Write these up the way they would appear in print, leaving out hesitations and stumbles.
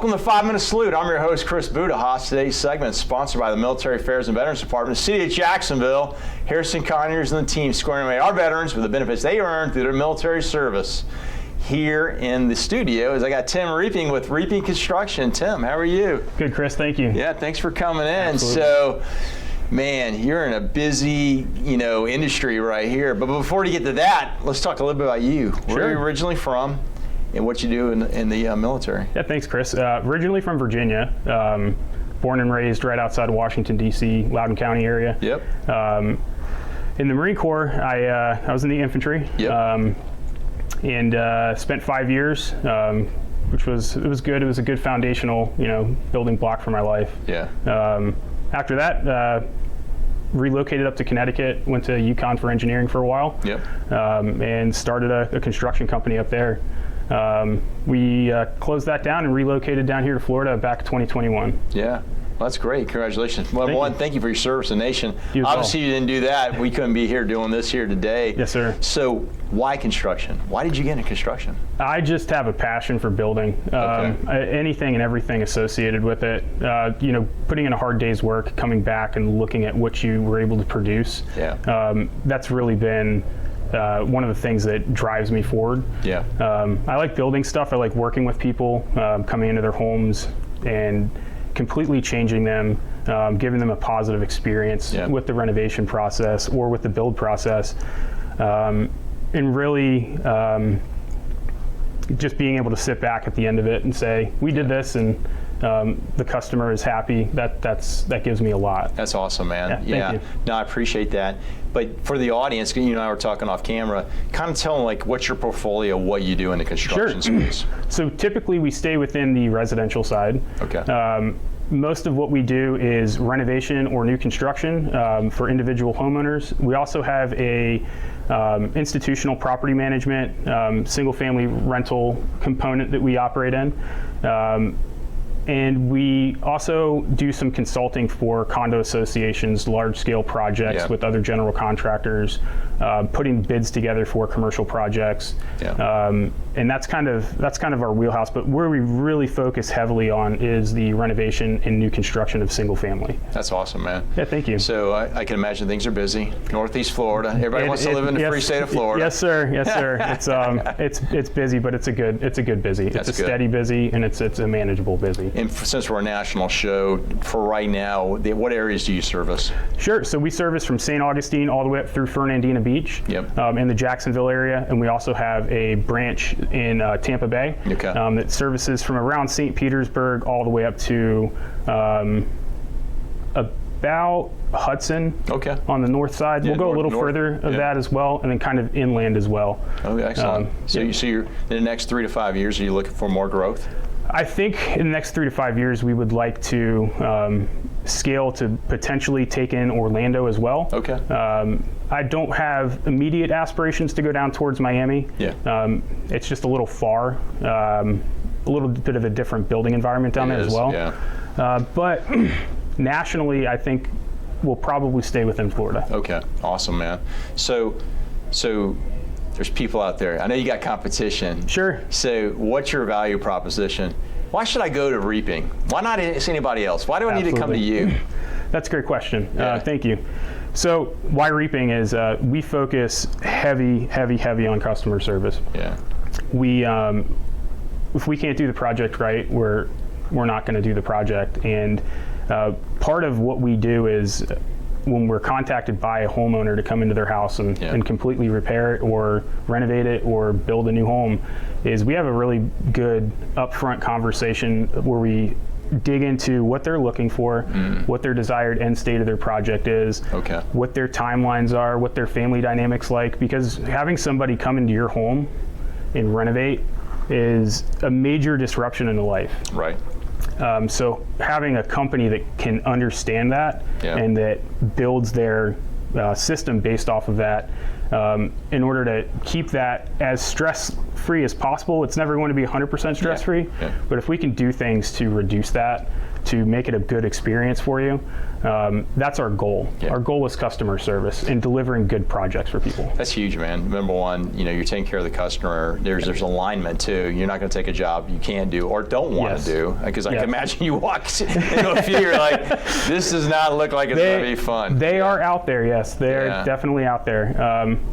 Welcome to 5 Minute Salute. I'm your host, Chris Budihas. Today's segment is sponsored by the Military Affairs and Veterans Department, the City of Jacksonville. Harrison Conyers and the team squaring away our veterans with the benefits they earned through their military service. Here in the studio is I got Tim Reeping with Reeping Construction. Tim, how are you? Good, Chris. Thank you. Yeah, thanks for coming in. Absolutely. So, man, you're in a busy, industry right here. But before we get to that, let's talk a little bit about you. Sure. Where are you originally from and what you do in the military? Yeah, thanks, Chris. Originally from Virginia, born and raised right outside of Washington, D.C., Loudoun County area. Yep. In the Marine Corps, I was in the infantry. Yep. And spent 5 years, which was good. It was a good foundational, building block for my life. Yeah. After that, relocated up to Connecticut, went to UConn for engineering for a while. Yep. And started a construction company up there. We closed that down and relocated down here to Florida back in 2021. Yeah. Well, that's great. Congratulations. Well, thank you for your service to the nation. Obviously, you didn't do that. We couldn't be here doing this here today. Yes, sir. So why construction? Why did you get into construction? I just have a passion for building. Anything and everything associated with it. Putting in a hard day's work, coming back and looking at what you were able to produce. Yeah. That's really been one of the things that drives me forward. Yeah. I like building stuff. I like working with people, coming into their homes and completely changing them, giving them a positive experience with the renovation process or with the build process, and really just being able to sit back at the end of it and say, we did this and the customer is happy. That gives me a lot. That's awesome, man. Yeah. Thank you. No, I appreciate that. But for the audience, you and I were talking off camera, kind of tell them what's your portfolio, what you do in the construction space. So typically we stay within the residential side. Okay. Most of what we do is renovation or new construction for individual homeowners. We also have a institutional property management, single family rental component that we operate in. And we also do some consulting for condo associations, large-scale projects with other general contractors, putting bids together for commercial projects. Yeah. And that's kind of our wheelhouse. But where we really focus heavily on is the renovation and new construction of single family. That's awesome, man. Yeah, thank you. So I can imagine things are busy. Northeast Florida. Everybody wants to live in the free state of Florida. Yes, sir. Yes, sir. It's busy, but it's a good busy. It's a steady busy, and it's a manageable busy. And since we're a national show, for right now, what areas do you service? Sure. So we service from St. Augustine all the way up through Fernandina Beach, in the Jacksonville area, and we also have a branch in Tampa Bay that services from around St. Petersburg all the way up to about Hudson on the north side. We'll go a little further of that as well, and then kind of inland as well. Okay, excellent. So you're in the next 3 to 5 years, are you looking for more growth? I think in the next 3 to 5 years, we would like to scale to potentially take in Orlando as well. Okay. I don't have immediate aspirations to go down towards Miami. Yeah. It's just a little far, a little bit of a different building environment down there as well. Yeah. But nationally, I think we'll probably stay within Florida. Okay. Awesome, man. So there's people out there. I know you got competition. Sure. So what's your value proposition? Why should I go to Reeping? Why not anybody else? Why do I need to come to you? That's a great question. Thank you. So why Reeping is we focus heavy on customer service. Yeah. We if we can't do the project right, we're not going to do the project. And part of what we do is when we're contacted by a homeowner to come into their house and completely repair it or renovate it or build a new home, is we have a really good upfront conversation where we dig into what they're looking for, what their desired end state of their project is, what their timelines are, what their family dynamics like, because having somebody come into your home and renovate is a major disruption in the life. Right. So having a company that can understand that and that builds their system based off of that, in order to keep that as stress-free as possible. It's never going to be 100% stress-free, but if we can do things to reduce that, to make it a good experience for you. That's our goal. Yeah. Our goal is customer service and delivering good projects for people. That's huge, man. Number one, you're taking care of the customer. There's alignment too. You're not going to take a job you can't do or don't want to do, because I can imagine you walk into a few, you're like, this does not look like it's going to be fun. They are out there, yes. They're definitely out there.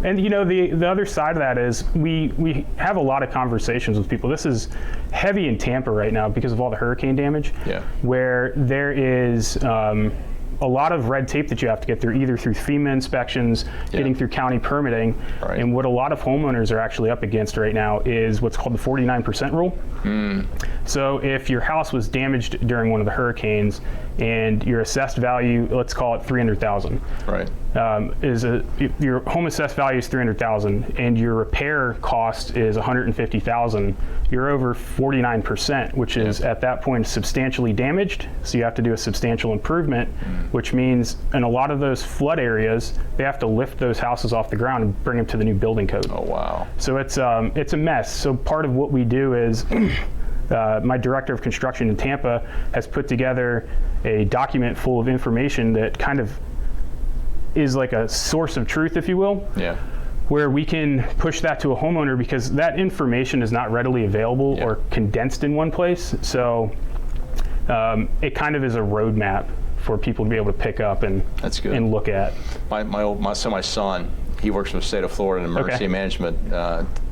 And the other side of that is we have a lot of conversations with people. This is heavy in Tampa right now because of all the hurricane damage, where there is a lot of red tape that you have to get through, either through FEMA inspections, getting through county permitting. Right. And what a lot of homeowners are actually up against right now is what's called the 49% rule. So if your house was damaged during one of the hurricanes and your assessed value, let's call it $300,000. Right. Your home assessed value is $300,000 and your repair cost is $150,000, you're over 49%, which is at that point substantially damaged. So you have to do a substantial improvement, which means in a lot of those flood areas, they have to lift those houses off the ground and bring them to the new building code. Oh, wow. So it's a mess. So part of what we do is my director of construction in Tampa has put together a document full of information that kind of is like a source of truth, if you will. Yeah. Where we can push that to a homeowner, because that information is not readily available or condensed in one place. So it kind of is a roadmap for people to be able to pick up and look at. My son, he works for the state of Florida in emergency management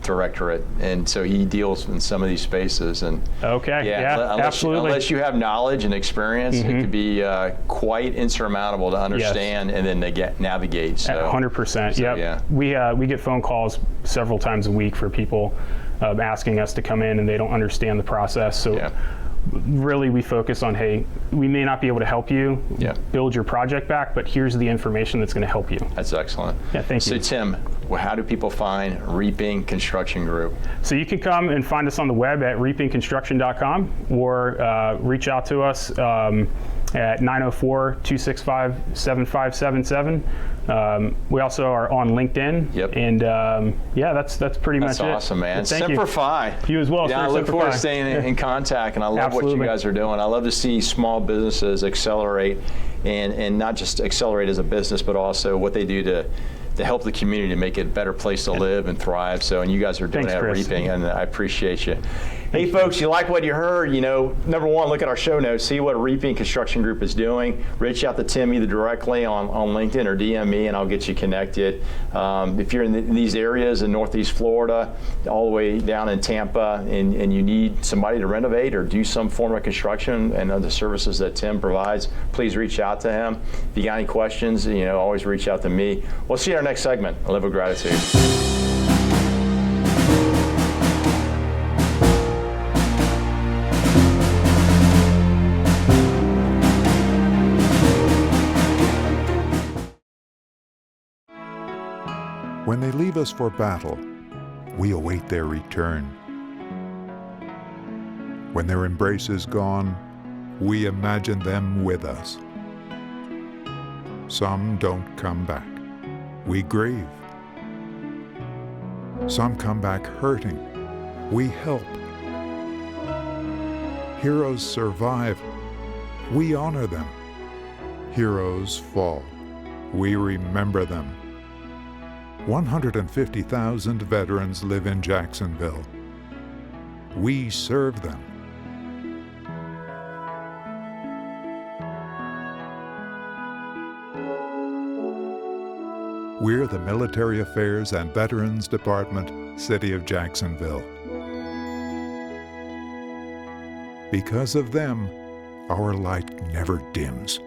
directorate, and so he deals in some of these spaces. And absolutely. Unless you have knowledge and experience, it could be quite insurmountable to understand and then navigate. So 100%. We get phone calls several times a week for people asking us to come in, and they don't understand the process. So. Really, we focus on, hey, we may not be able to help you build your project back, but here's the information that's going to help you. That's excellent. Yeah, thank you. So, Tim, how do people find Reeping Construction Group? So you can come and find us on the web at reepingconstruction.com, or reach out to us at 904-265-7577. We also are on LinkedIn. And that's pretty much it. That's awesome, man. Thank Simplify. You as well. Yeah, I look forward to staying in contact, and I love what you guys are doing. I love to see small businesses accelerate, and not just accelerate as a business, but also what they do to help the community, to make it a better place to live and thrive. So, and you guys are doing that at Reeping, and I appreciate you. Hey folks, you like what you heard? Number one, look at our show notes, see what Reeping Construction Group is doing. Reach out to Tim either directly on LinkedIn or DM me, and I'll get you connected. If you're in these areas in Northeast Florida, all the way down in Tampa, and you need somebody to renovate or do some form of construction and the services that Tim provides, please reach out to him. If you got any questions, always reach out to me. We'll see you in our next segment. I live with gratitude. When they leave us for battle, we await their return. When their embrace is gone, we imagine them with us. Some don't come back. We grieve. Some come back hurting. We help. Heroes survive. We honor them. Heroes fall. We remember them. 150,000 veterans live in Jacksonville. We serve them. We're the Military Affairs and Veterans Department, City of Jacksonville. Because of them, our light never dims.